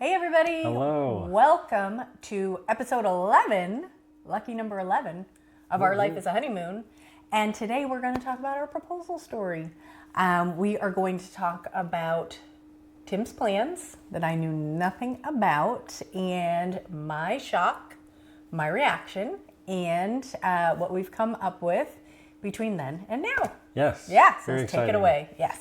Hey everybody. Hello. Welcome to episode 11, lucky number 11 of Our Life is a Honeymoon. And today we're going to talk about our proposal story. We are going to talk about Tim's plans that I knew nothing about, and my shock, my reaction, and what we've come up with between then and now. Yes. Yeah, so Very let's take it exciting. away. Yes.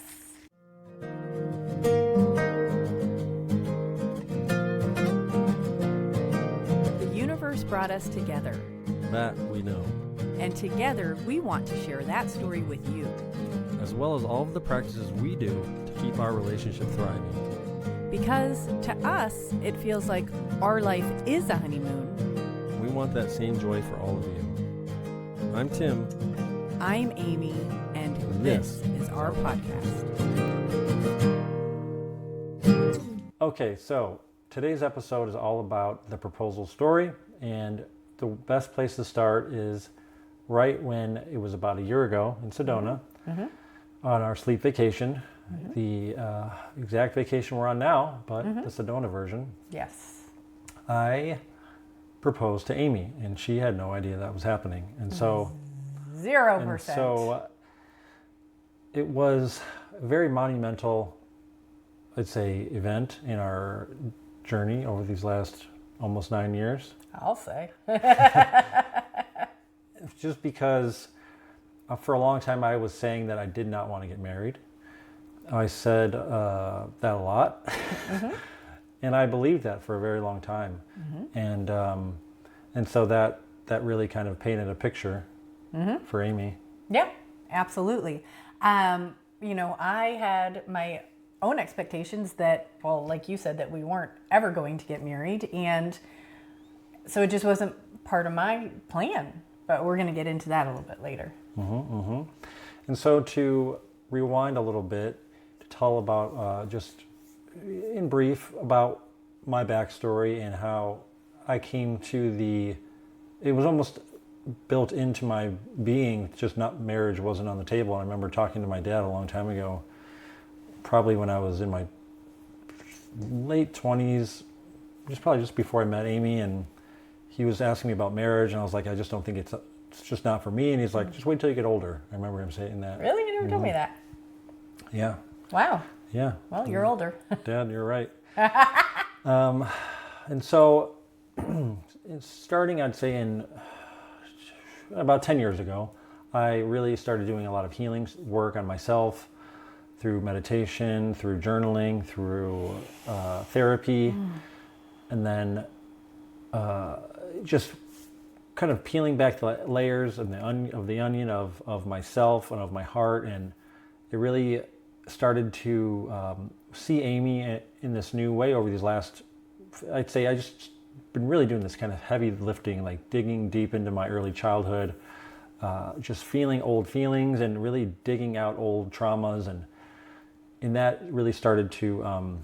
The universe brought us together, That we know. and together we want to share that story with you. As well as all of the practices we do to keep our relationship thriving. Because to us, it feels like our life is a honeymoon. We want that same joy for all of you. I'm Tim. I'm Amy, and this is our podcast. Okay, so today's episode is all about the proposal story, and the best place to start is right when it was about a year ago in Sedona on our sleep vacation. The exact vacation we're on now, but the Sedona version. Yes. I proposed to Amy, and she had no idea that was happening. And so 0%. And so it was a very monumental, I'd say, event in our journey over these last almost 9 years. I'll say. Just because for a long time I was saying that I did not want to get married. I said that a lot. And I believed that for a very long time. And so that really kind of painted a picture for Amy. Yeah, absolutely. I had my own expectations that, well, like you said, that we weren't ever going to get married. And so it just wasn't part of my plan. But we're going to get into that a little bit later. And so to rewind a little bit, to tell about just in brief about my backstory and how I came to it was almost built into my being, just not marriage wasn't on the table. I remember talking to my dad a long time ago, probably when I was in my late 20s, probably just before I met Amy, and he was asking me about marriage, and I was like, I just don't think it's just not for me. And he's like, just wait till you get older. I remember him saying that. Really? You never told me that. Yeah. Wow. Yeah. Well, you're older. Dad, you're right. And so starting, I'd say in about 10 years ago, I really started doing a lot of healing work on myself through meditation, through journaling, through therapy, and then just kind of peeling back the layers of the onion of myself and of my heart. And it really started to see Amy in this new way over these last, I'd say I just been really doing this kind of heavy lifting, like digging deep into my early childhood, just feeling old feelings and really digging out old traumas. And that really started to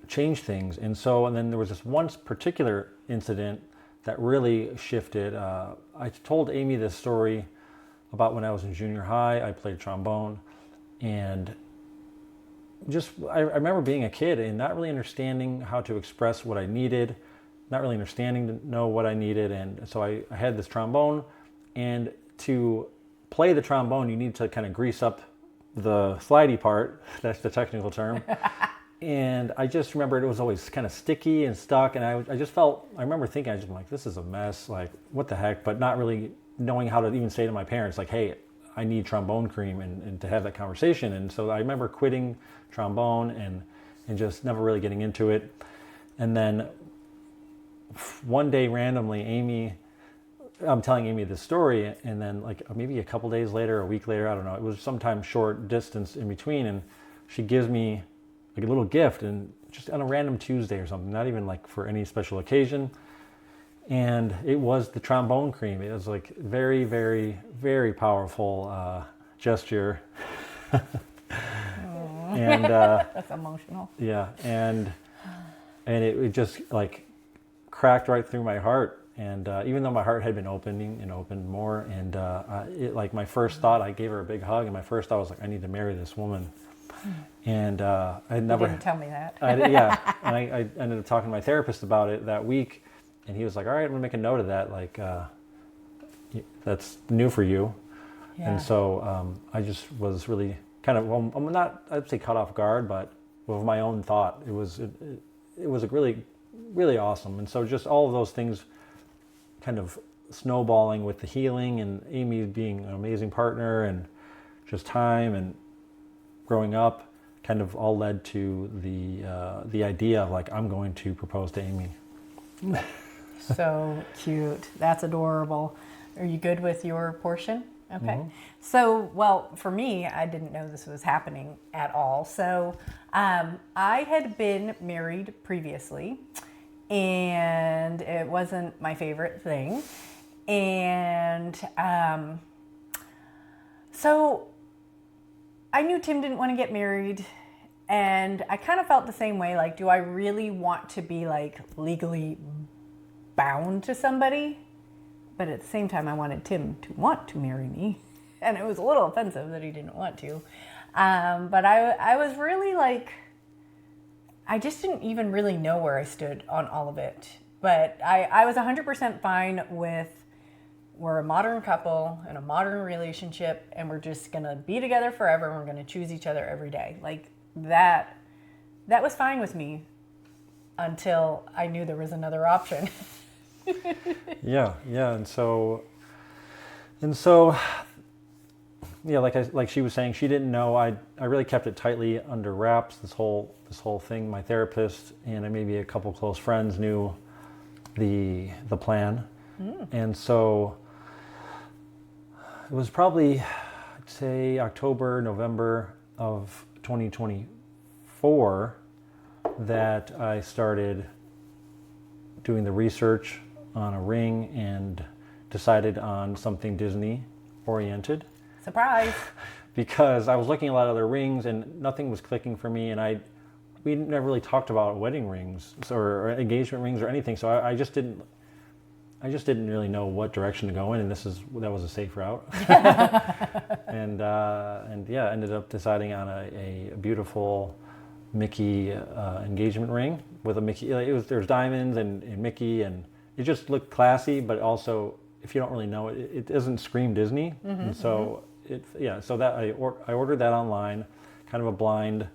change things. And then there was this one particular incident that really shifted. I told Amy this story about when I was in junior high. I played trombone, and I remember being a kid and not really understanding how to express what I needed, not really understanding to know what I needed. And so I had this trombone, and to play the trombone, you need to kind of grease up the slidey part. That's the technical term. And I just remember it was always kind of sticky and stuck. And I remember thinking, I'm like, this is a mess. Like, what the heck? But not really knowing how to even say to my parents, like, hey, I need trombone cream, and to have that conversation. And so I remember quitting trombone and just never really getting into it. And then one day randomly, I'm telling Amy this story, and then like maybe a couple days later, a week later, I don't know, it was sometime short distance in between, and she gives me like a little gift, and just on a random Tuesday or something, not even like for any special occasion. And it was the trombone cream. It was like very, very, very powerful gesture. And That's emotional. yeah, and it just like cracked right through my heart. And even though my heart had been opening and opened more, and like my first thought, I gave her a big hug, and my first thought was like, I need to marry this woman. And I You never didn't tell me that. yeah, and I ended up talking to my therapist about it that week, and he was like, "All right, I'm gonna make a note of that. Like, that's new for you." Yeah. And so I just was really kind of, well, I'm not, I'd say caught off guard, but with my own thought, it was really, really awesome. And so just all of those things kind of snowballing with the healing and Amy being an amazing partner and just time and growing up kind of all led to the idea of like, I'm going to propose to Amy. So cute. That's adorable. Are you good with your portion? Okay. Mm-hmm. So, well, for me, I didn't know this was happening at all. So, I had been married previously, and it wasn't my favorite thing. And so I knew Tim didn't want to get married, and I kind of felt the same way. Like, do I really want to be like legally bound to somebody? But at the same time, I wanted Tim to want to marry me. And it was a little offensive that he didn't want to. But I was really like, I just didn't even really know where I stood on all of it. But I was 100% fine with, we're a modern couple in a modern relationship, and we're just going to be together forever, and we're going to choose each other every day. Like, that was fine with me until I knew there was another option. Yeah, and so, yeah, like she was saying, she didn't know. I really kept it tightly under wraps. This whole thing. My therapist and maybe a couple close friends knew the plan, and so it was probably, I'd say, October, November of 2024 that I started doing the research on a ring and decided on something Disney oriented. Surprise. Because I was looking at a lot of other rings and nothing was clicking for me, and we never really talked about wedding rings or engagement rings or anything, so I just didn't really know what direction to go in, and that was a safe route. and yeah, ended up deciding on a beautiful Mickey engagement ring with a Mickey. There's diamonds and Mickey, and it just looked classy, but also, if you don't really know it, it doesn't scream Disney. And so so that I ordered that online, kind of a blind.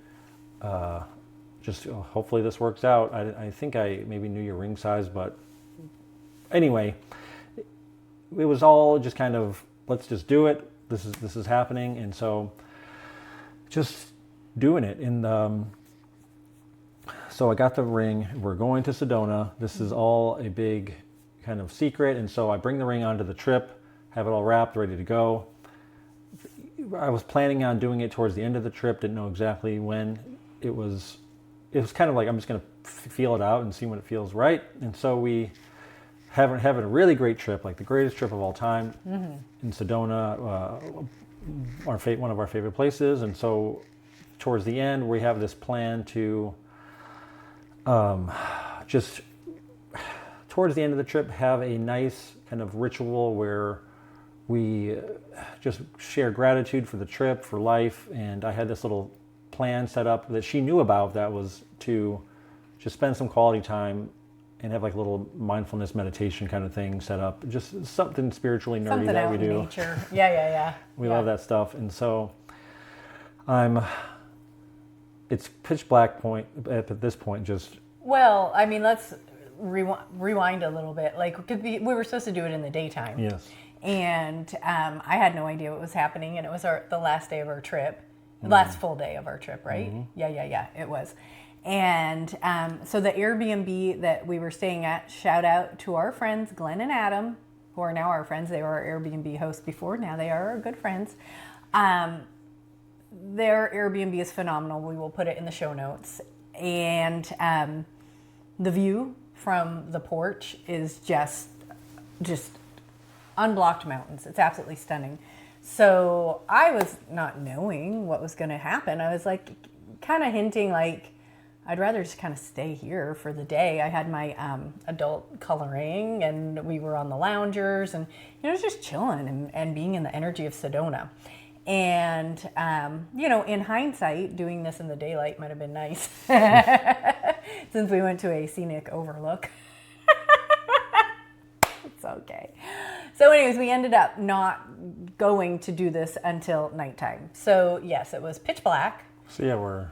Just hopefully this works out. I think I maybe knew your ring size, but anyway, it was all just kind of, let's just do it. This is happening, and so just doing it. And so I got the ring. We're going to Sedona. This is all a big kind of secret, and so I bring the ring onto the trip, have it all wrapped, ready to go. I was planning on doing it towards the end of the trip. Didn't know exactly when. It was kind of like, I'm just going to feel it out and see when it feels right. And so we having a really great trip, like the greatest trip of all time, in Sedona, one of our favorite places. And so towards the end, we have this plan to just towards the end of the trip have a nice kind of ritual where we just share gratitude for the trip, for life. And I had this little plan set up that she knew about, that was to just spend some quality time and have like a little mindfulness meditation kind of thing set up. Just something spiritually nerdy Something that out we in do. nature. Yeah. We love that stuff. And so it's pitch black point at this point. Just, Well, I mean, let's rewind a little bit. Like, we were supposed to do it in the daytime. yes. And I had no idea what was happening, and it was the last day of our trip, last full day of our trip, right? Yeah, it was. And so the Airbnb that we were staying at, shout out to our friends Glenn and Adam, who are now our friends. They were our Airbnb hosts before. Now they are our good friends. Their Airbnb is phenomenal. We will put it in the show notes. And the view from the porch is just unblocked mountains. It's absolutely stunning. So I was not knowing what was going to happen. I was like kind of hinting like, I'd rather just kind of stay here for the day. I had my adult coloring, and we were on the loungers, and just chilling and being in the energy of Sedona. And, in hindsight, doing this in the daylight might have been nice since we went to a scenic overlook. It's okay. So anyways, we ended up not going to do this until nighttime. So yes, it was pitch black. So yeah,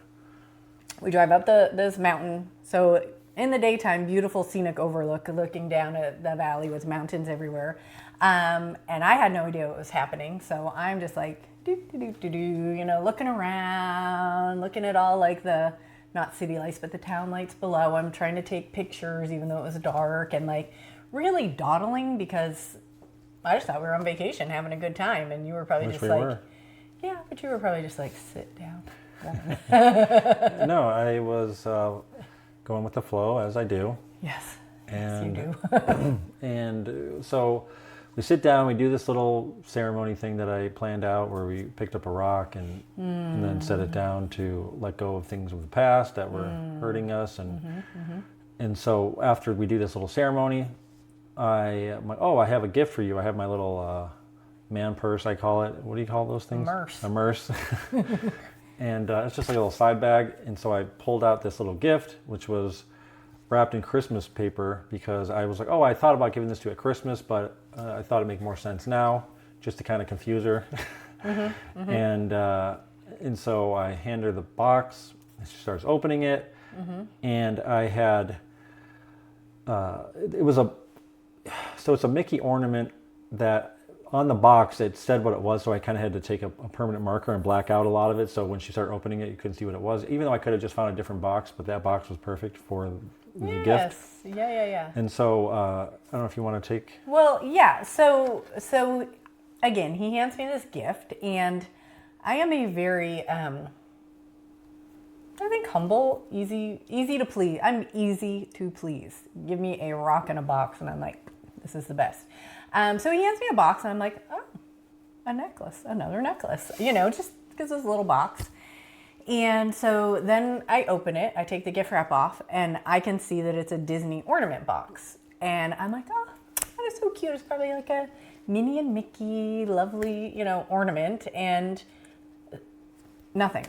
we drive up this mountain. So in the daytime, beautiful scenic overlook, looking down at the valley with mountains everywhere. And I had no idea what was happening. So I'm just like, looking around, looking at all like the, not city lights, but the town lights below. I'm trying to take pictures even though it was dark, and like really dawdling because I just thought we were on vacation having a good time. And you were probably just like, yeah, but you were probably just like, sit down. No, I was going with the flow as I do. Yes, and, yes, you do. And so we sit down, we do this little ceremony thing that I planned out where we picked up a rock and then set it down to let go of things of the past that were hurting us. And so after we do this little ceremony, I'm like, oh, I have a gift for you. I have my little man purse, I call it. What do you call those things? A merce. And it's just like a little side bag. And so I pulled out this little gift, which was wrapped in Christmas paper, because I was like, oh, I thought about giving this to her at Christmas, but I thought it'd make more sense now, just to kind of confuse her. And so I hand her the box, and she starts opening it, and I had, it's a Mickey ornament that on the box it said what it was, so I kind of had to take a permanent marker and black out a lot of it, so when she started opening it, you couldn't see what it was, even though I could have just found a different box, but that box was perfect for the gift. Yes, yeah. And so I don't know if you want to take... Well, yeah, so again, he hands me this gift, and I am a very, I think humble, easy to please. I'm easy to please. Give me a rock in a box, and I'm like, this is the best. So he hands me a box, and I'm like, oh, a necklace, another necklace, just because it's a little box. And so then I open it, I take the gift wrap off, and I can see that it's a Disney ornament box. And I'm like, oh, that is so cute. It's probably like a Minnie and Mickey, lovely, ornament, and nothing.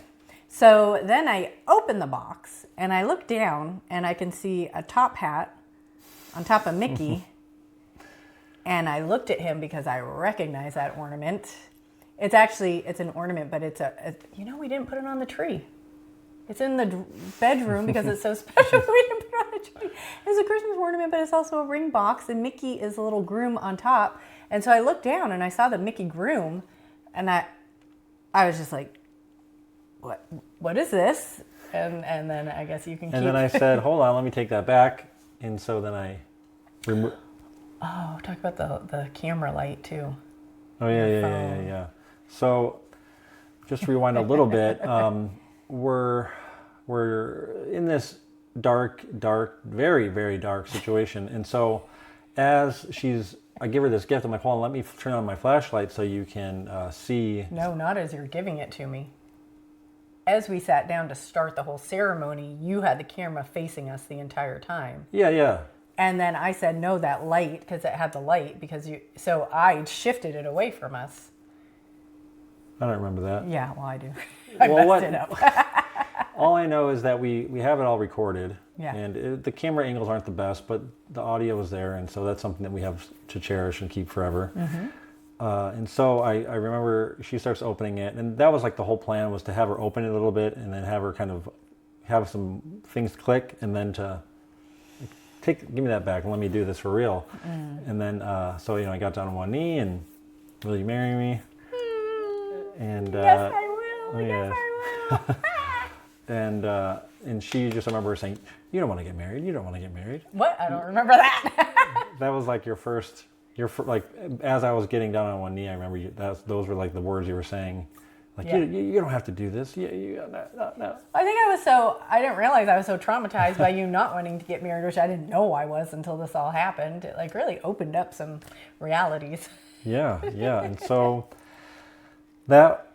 So then I open the box, and I look down, and I can see a top hat on top of Mickey. And I looked at him because I recognize that ornament. It's an ornament, but we didn't put it on the tree. It's in the bedroom because it's so special. We didn't put it on the tree. It's a Christmas ornament, but it's also a ring box, and Mickey is a little groom on top. And so I looked down and I saw the Mickey groom, and I was just like, what is this? And then I guess you can keep... And then I said, hold on, let me take that back. And so then I removed... Oh, talk about the camera light too. Oh, yeah. So just rewind a little bit. We're in this dark, very, very dark situation. And so as I give her this gift, I'm like, hold on, let me turn on my flashlight so you can see. No, not as you're giving it to me. As we sat down to start the whole ceremony, you had the camera facing us the entire time. Yeah. And then I said, no, that light, because it had the light, so I shifted it away from us. I don't remember that. Yeah, well, I do. I messed it up. All I know is that we have it all recorded. Yeah. And the camera angles aren't the best, but the audio was there, and so that's something that we have to cherish and keep forever. And so I remember she starts opening it, and that was like the whole plan, was to have her open it a little bit and then have her kind of have some things click, and then to give me that back and let me do this for real. And then so I got down on one knee and, will you marry me? And yes, I will. Yes, I will. And she just, I remember her saying, you don't want to get married. What? I don't remember that. That was like your first, like, as I was getting down on one knee, I remember those were like the words you were saying. Like, yeah. you don't have to do this. No. I think I didn't realize I was so traumatized by you not wanting to get married, which I didn't know I was until this all happened. It like really opened up some realities. Yeah. And so that,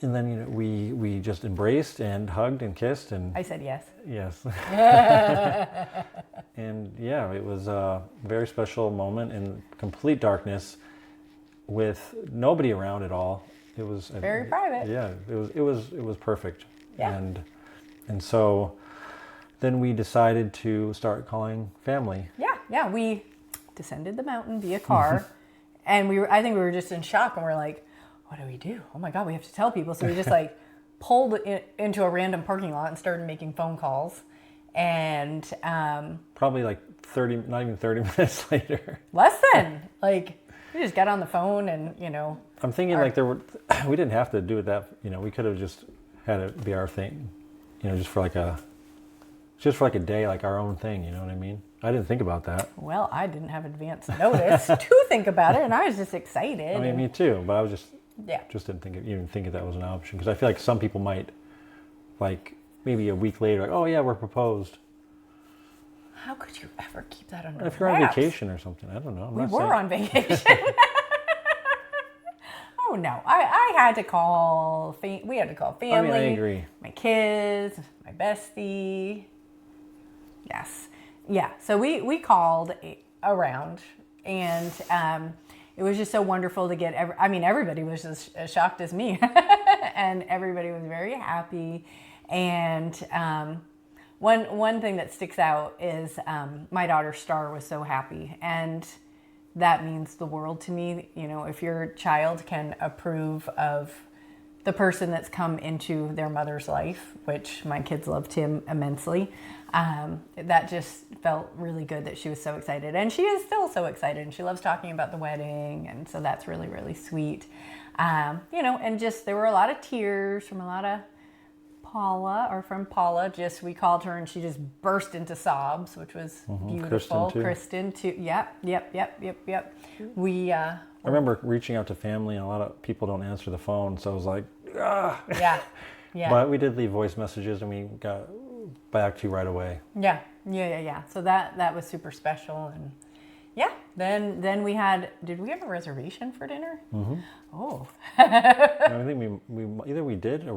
and then we just embraced and hugged and kissed, and I said yes. Yes. And yeah, it was a very special moment in complete darkness with nobody around at all. It was very private. Yeah, it was perfect. Yeah. And so then we decided to start calling family. Yeah. We descended the mountain via car, and I think we were just in shock, and we're like, what do we do? Oh my God, we have to tell people. So we just like pulled into a random parking lot and started making phone calls. And probably like not even 30 minutes later. Less than. Like, we just got on the phone and, I'm thinking like we didn't have to do it that, we could have just had it be our thing, just for like a day, like our own thing, you know what I mean? I didn't think about that. Well, I didn't have advance notice to think about it, and I was just excited. I mean, me too, but I was just didn't even think that was an option, because I feel like some people might, like, maybe a week later, like, oh yeah, we're proposed. How could you ever keep that under wraps? If you're on vacation or something, I don't know. We were on vacation. Oh no, I had to call. We had to call family. I mean, I agree. My kids, my bestie. Yes, yeah. So we called around, and it was just so wonderful to get. Everybody was just as shocked as me, and everybody was very happy. And one thing that sticks out is my daughter Star was so happy, and that means the world to me. If your child can approve of the person that's come into their mother's life, which my kids loved him immensely, that just felt really good that she was so excited. And she is still so excited, and she loves talking about the wedding, and so that's really, really sweet. And just there were a lot of tears from Paula. Just we called her and she just burst into sobs, which was beautiful. Kristen too. Yep. I remember reaching out to family, and a lot of people don't answer the phone, so I was like, ah. Yeah. But we did leave voice messages, and we got back to you right away. Yeah. So that was super special, and yeah. Then we had. Did we have a reservation for dinner? Mm-hmm. Oh. I think we either we did or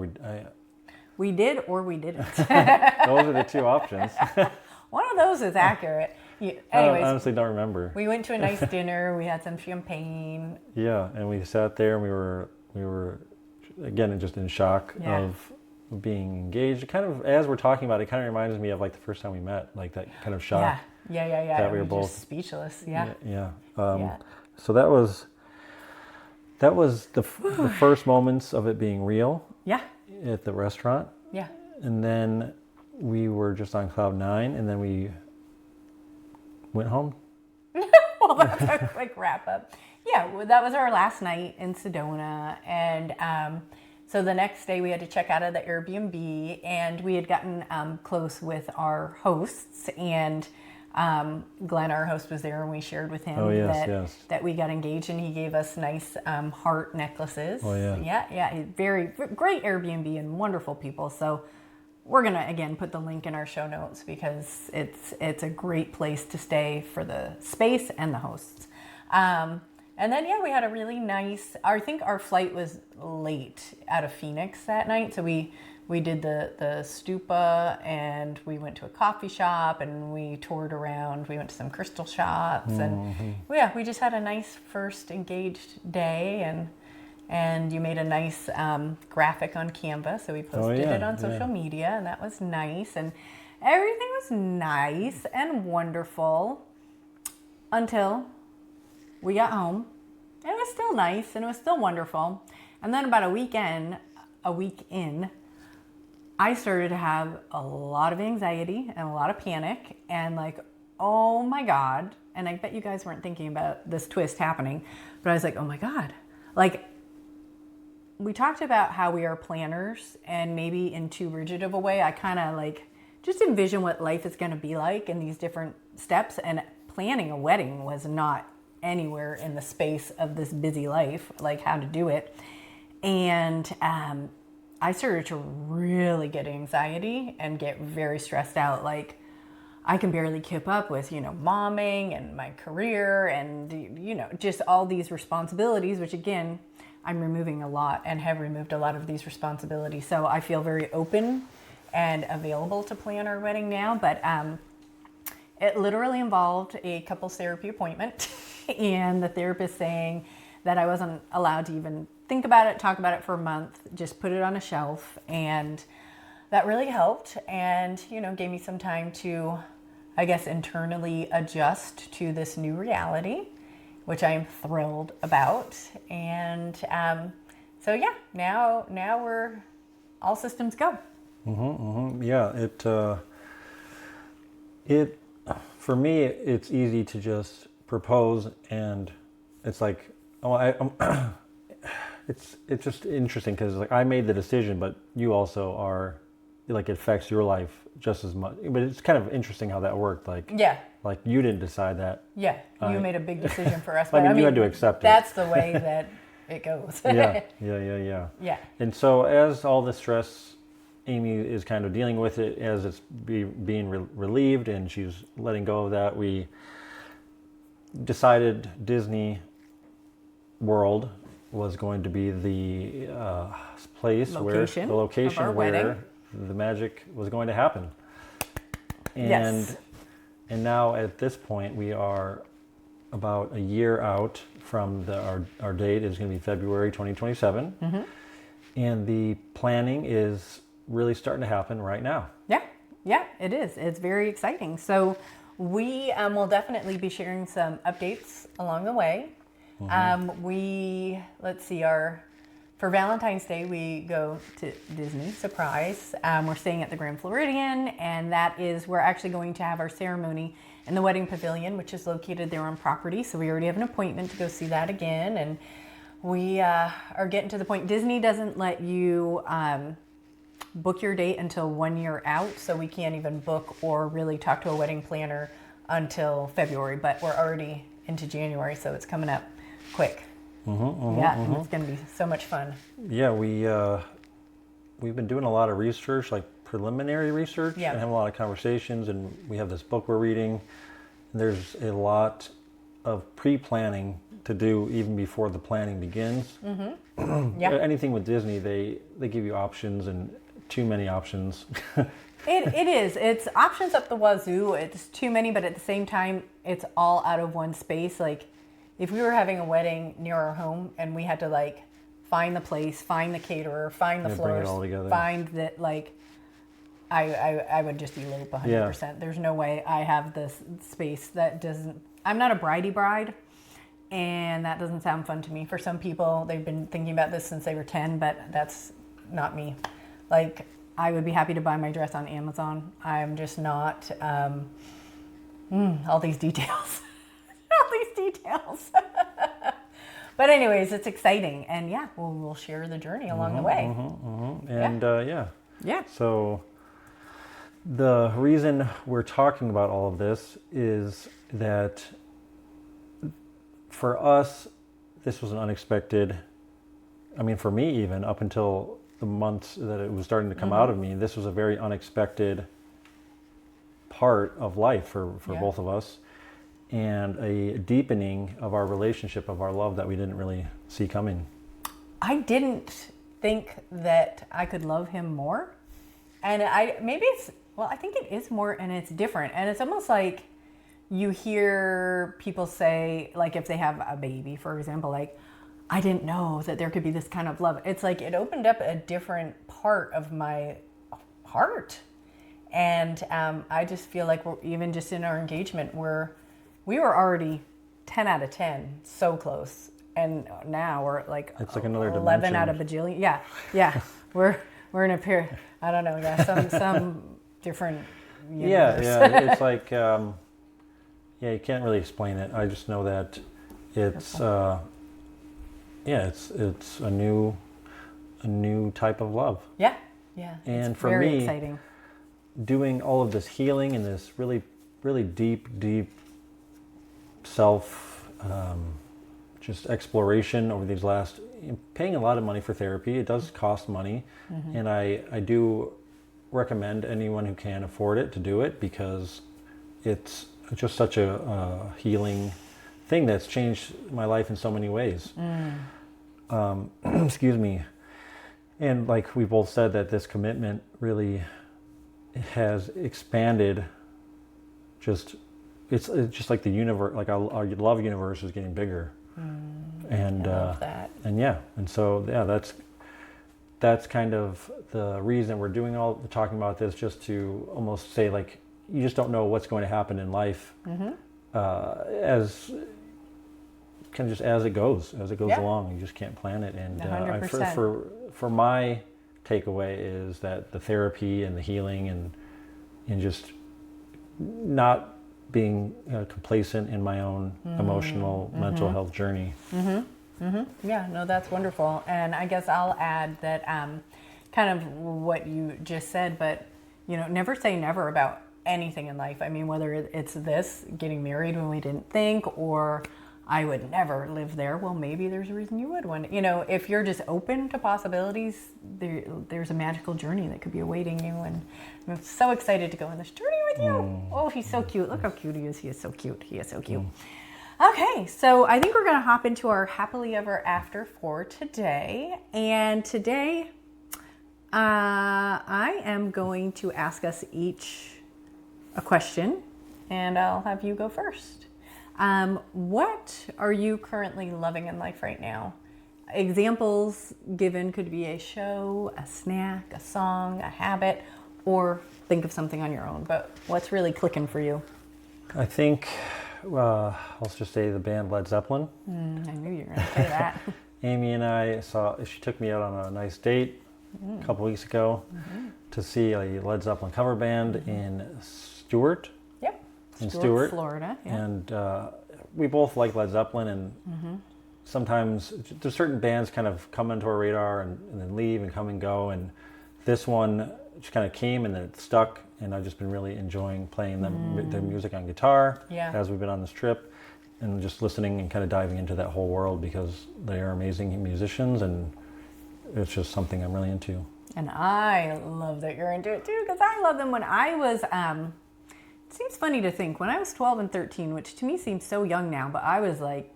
we did or we didn't. Those are the two options. One of those is accurate. Anyways, I honestly don't remember. We went to a nice dinner. We had some champagne. Yeah, and we sat there, and we were again just in shock of being engaged. Kind of, as we're talking about it, kind of reminds me of like the first time we met, like that kind of shock. Yeah. That we were both just speechless. Yeah. So that was the first moments of it being real. Yeah. At the restaurant. Yeah. And then we were just on cloud 9, and then we went home. Well, that's a quick wrap up. Yeah, well, that was our last night in Sedona, and so the next day we had to check out of the Airbnb, and we had gotten close with our hosts, and Glenn, our host, was there, and we shared with him that we got engaged, and he gave us nice heart necklaces. Oh, yeah. Yeah. Very great Airbnb and wonderful people. So we're going to, again, put the link in our show notes, because it's a great place to stay for the space and the hosts. And then, we had a really nice, I think our flight was late out of Phoenix that night. So we did the stupa, and we went to a coffee shop, and we toured around. We went to some crystal shops, and we just had a nice first engaged day, and you made a nice graphic on Canva, so we posted it on social media, and that was nice, and everything was nice and wonderful until we got home. It was still nice, and it was still wonderful, and then about a week in, I started to have a lot of anxiety and a lot of panic, and like, oh my God. And I bet you guys weren't thinking about this twist happening, but I was like, oh my God. Like, we talked about how we are planners, and maybe in too rigid of a way, I kind of like just envision what life is going to be like in these different steps. And planning a wedding was not anywhere in the space of this busy life, like how to do it. And, I started to really get anxiety and get very stressed out. Like, I can barely keep up with, momming and my career and, just all these responsibilities, which again, I'm removing a lot and have removed a lot of these responsibilities. So I feel very open and available to plan our wedding now. But it literally involved a couples therapy appointment and the therapist saying that I wasn't allowed to even think about it, talk about it for a month, just put it on a shelf. And that really helped. And, gave me some time to, I guess, internally adjust to this new reality, which I am thrilled about. And so, yeah, now we're all systems go. Yeah, it for me, it's easy to just propose, and it's like, it's just interesting because like I made the decision, but you also are, like, it affects your life just as much. But it's kind of interesting how that worked. Like, Yeah. like you didn't decide that. Yeah, you made a big decision for us. I mean, you had to accept it. That's the way that it goes. Yeah. Yeah. And so as all the stress, Amy is kind of dealing with it as it's being relieved, and she's letting go of that. We decided Disney World was going to be the place where the location where wedding. the magic was going to happen. And Yes. and now at this point we are about a year out from our date is going to be February 2027. Mm-hmm. And the planning is really starting to happen right now. Yeah, it is. It's very exciting. So we will definitely be sharing some updates along the way. Let's see, for Valentine's Day, we go to Disney, surprise. We're staying at the Grand Floridian, and we're actually going to have our ceremony in the wedding pavilion, which is located there on property. So we already have an appointment to go see that again. And we are getting to the point. Disney doesn't let you book your date until 1 year out. So we can't even book or really talk to a wedding planner until February, but we're already into January. So it's coming up quick. And it's going to be so much fun. Yeah, we've been doing a lot of research, like preliminary research, and having a lot of conversations, and we have this book we're reading. And there's a lot of pre-planning to do even before the planning begins. Anything with Disney, they give you options, and too many options. It is. It's options up the wazoo. It's too many, but at the same time, it's all out of one space. Like, if we were having a wedding near our home and we had to like find the place, find the caterer, find the florist, find that, like, I would just elope 100%. Yeah. There's no way I have this space that doesn't. I'm not a bridey bride, and that doesn't sound fun to me. For some people, they've been thinking about this since they were 10, but that's not me. Like, I would be happy to buy my dress on Amazon. I'm just not. All these details. All these details. But anyways, it's exciting, and yeah, we'll share the journey along the way. And yeah. So the reason we're talking about all of this is that for us, this was an unexpected. I mean, for me, even up until the months that it was starting to come out of me, this was a very unexpected part of life for both of us. And a deepening of our relationship, of our love that we didn't really see coming. I didn't think that I could love him more. And I think it is more, and it's different. And it's almost like you hear people say, like, if they have a baby, for example, like, I didn't know that there could be this kind of love. It's like it opened up a different part of my heart. And I just feel like we're, even just in our engagement, we were already 10 out of 10, so close. And now we're like, it's like another 11 dimension. out of bajillion. Yeah. We're in a period, I don't know, some different universe. Yeah, it's like, you can't really explain it. I just know that it's, it's a new type of love. Yeah. And it's for very me, exciting. Doing all of this healing and this really, really deep self just exploration over these paying a lot of money for therapy. It does cost money, and I do recommend anyone who can afford it to do it, because it's just such a healing thing that's changed my life in so many ways. Excuse me. And like we both said, that this commitment really has expanded. It's just like the universe, like our love universe is getting bigger. And I love that. And so that's kind of the reason we're talking about this, just to almost say, like, you just don't know what's going to happen in life, as kind of just as it goes along. You just can't plan it. And 100%. For my takeaway is that the therapy and the healing and just not being complacent in my own emotional, mental health journey. Yeah, no, that's wonderful. And I guess I'll add that kind of what you just said, but, never say never about anything in life. I mean, whether it's this, getting married when we didn't think, or I would never live there. Well, maybe there's a reason you would one. If you're just open to possibilities, there's a magical journey that could be awaiting you. And I'm so excited to go on this journey with you. Oh, he's so cute. Look how cute he is. He is so cute. He is so cute. Okay, so I think we're going to hop into our happily ever after for today. And today, I am going to ask us each a question, and I'll have you go first. What are you currently loving in life right now? Examples given could be a show, a snack, a song, a habit, or think of something on your own. But what's really clicking for you? I think, let's just say the band Led Zeppelin. I knew you were going to say that. Amy and I she took me out on a nice date a couple weeks ago to see a Led Zeppelin cover band in Stewart. Yep. In Stewart, Florida. Yeah. And we both like Led Zeppelin, and sometimes there's certain bands kind of come into our radar and then leave and come and go, and this one just kind of came and then it stuck, and I've just been really enjoying playing their music on guitar as we've been on this trip, and just listening and kind of diving into that whole world, because they are amazing musicians, and it's just something I'm really into. And I love that you're into it too, because I love them. When I was, it seems funny to think, when I was 12 and 13, which to me seems so young now, but I was like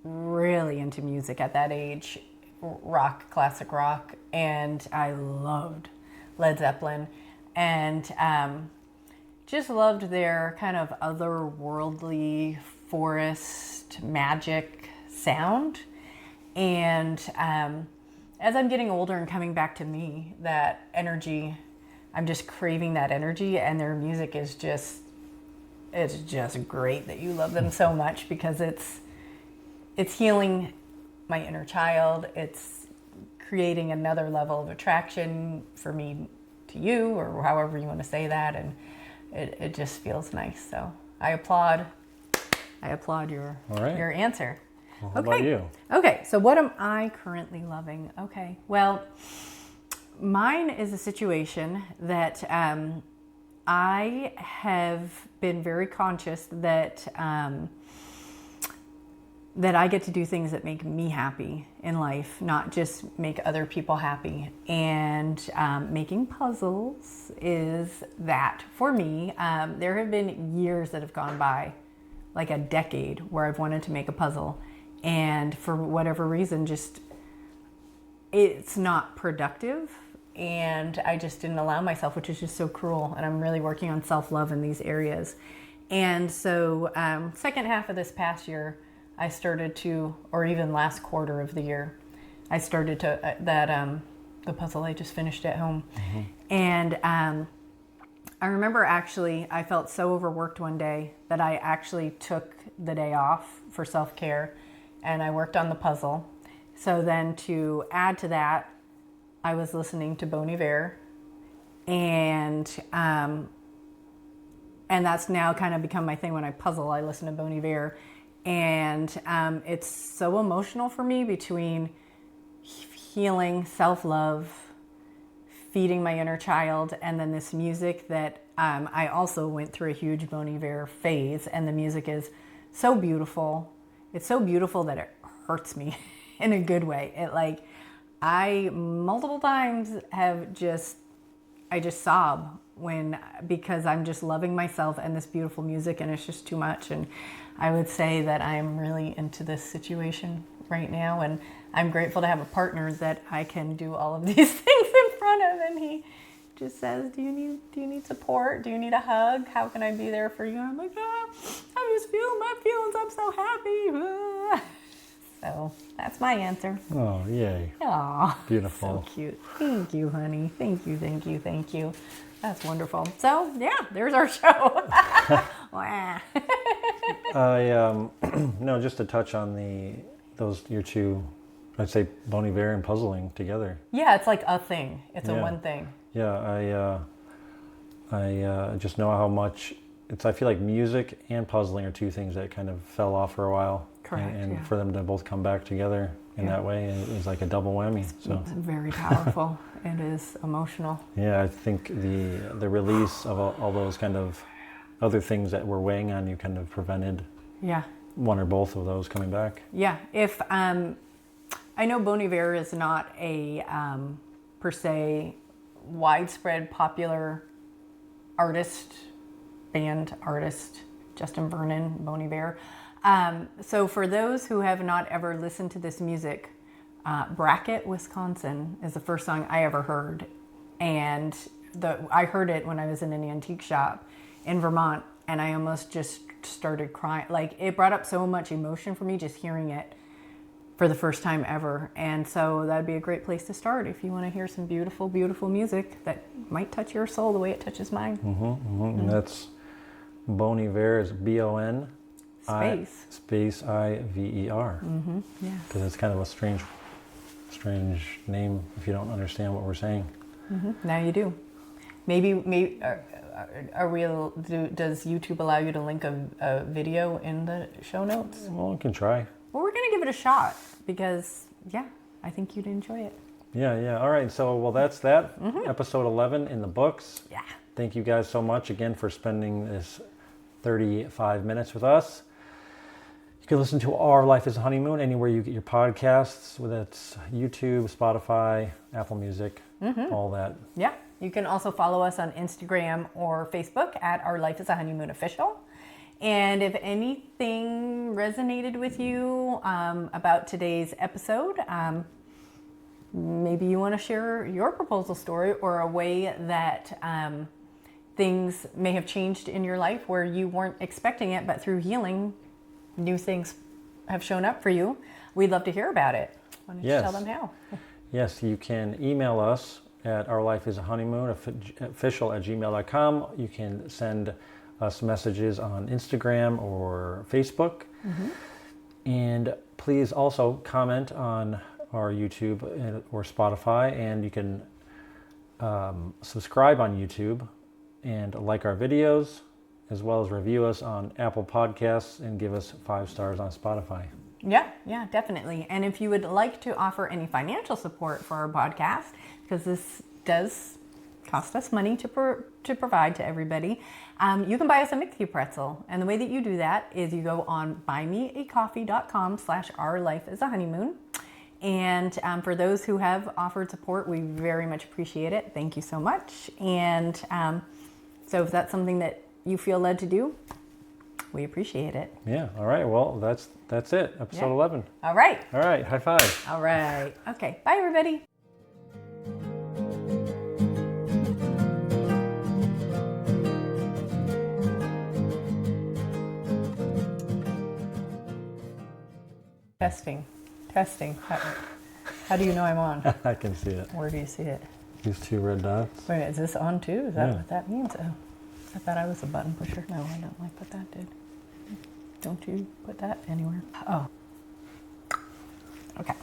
really into music at that age, rock, classic rock, and I loved Led Zeppelin, and just loved their kind of otherworldly forest magic sound. And as I'm getting older and coming back to me, that energy, I'm just craving that energy, and their music is it's just great that you love them so much, because it's healing my inner child. It's creating another level of attraction for me to you, or however you want to say that, and it just feels nice. So I applaud your answer. Well, how about you? Okay, so what am I currently loving? Okay, well, mine is a situation that I have been very conscious that that I get to do things that make me happy in life, not just make other people happy. And making puzzles is that for me. There have been years that have gone by, like a decade, where I've wanted to make a puzzle, and for whatever reason, just it's not productive, and I just didn't allow myself, which is just so cruel. And I'm really working on self-love in these areas. And so second half of this past year, I started to, or even last quarter of the year, I started to, the puzzle I just finished at home. And I remember actually, I felt so overworked one day that I actually took the day off for self-care, and I worked on the puzzle. So then to add to that, I was listening to Bon Iver, and that's now kind of become my thing. When I puzzle, I listen to Bon Iver, and it's so emotional for me, between healing, self-love, feeding my inner child, and then this music that I also went through a huge Bon Iver phase, and the music is so beautiful. It's so beautiful that it hurts me in a good way. I multiple times I just sob because I'm just loving myself and this beautiful music, and it's just too much. And I would say that I'm really into this situation right now, and I'm grateful to have a partner that I can do all of these things in front of. And he just says, do you need support? Do you need a hug? How can I be there for you? And I'm like, I just feel my feelings. I'm so happy. So that's my answer. Oh, yay. Aw, Beautiful. so cute. Thank you, honey. Thank you, thank you, thank you. That's wonderful. So yeah, there's our show. Wow. No, just to touch on your two, I'd say Bon Iver and puzzling together. Yeah, it's like a thing. It's a Yeah. one thing. Yeah, I just know how much I feel like music and puzzling are two things that kind of fell off for a while. Correct, And yeah. for them to both come back together in that way is like a double whammy. So It's very powerful. It is emotional. yeah, I think the release of all those kind of other things that were weighing on you kind of prevented Yeah. one or both of those coming back. Yeah. If I know Bon Iver is not a per se widespread popular band artist, Justin Vernon, Bon Iver. So for those who have not ever listened to this music, Brackett, Wisconsin is the first song I ever heard. And I heard it when I was in an antique shop in Vermont, and I almost just started crying. Like, it brought up so much emotion for me just hearing it for the first time ever. And so that'd be a great place to start if you want to hear some beautiful, beautiful music that might touch your soul the way it touches mine. And that's Bon Iver is BON space IVER. Yeah. Because it's kind of a strange name if you don't understand what we're saying. Now you do. Maybe does YouTube allow you to link a video in the show notes? Well, we can try. Well, we're gonna give it a shot because I think you'd enjoy it. Yeah. All right. So, that's that. Episode 11 in the books. Yeah. Thank you guys so much again for spending this 35 minutes with us. You can listen to Our Life is a Honeymoon anywhere you get your podcasts, whether it's YouTube, Spotify, Apple Music, all that. Yeah. You can also follow us on Instagram or Facebook at Our Life is a Honeymoon Official. And if anything resonated with you about today's episode, maybe you want to share your proposal story or a way that things may have changed in your life where you weren't expecting it, but through healing, new things have shown up for you. We'd love to hear about it. Why don't you tell them how? Yes, you can email us at ourlifeisahoneymoon@gmail.com. You can send us messages on Instagram or Facebook. And please also comment on our YouTube or Spotify, and you can subscribe on YouTube and like our videos, as well as review us on Apple Podcasts and give us 5 stars on Spotify. Yeah, definitely. And if you would like to offer any financial support for our podcast, because this does cost us money to provide to everybody, you can buy us a Mickey pretzel. And the way that you do that is you go on buymeacoffee.com/ourlifeisahoneymoon. And for those who have offered support, we very much appreciate it. Thank you so much. And so if that's something that you feel led to do, we appreciate it. Yeah. All right. Well, that's it. Episode 11. All right. All right. High five. All right. Okay. Bye, everybody. Testing. How do you know I'm on? I can see it. Where do you see it? These 2 red dots. Wait, is this on too? Is that Yeah. what that means? Oh, I thought I was a button pusher. No, I don't like what that did. Don't you put that anywhere? Oh. Okay.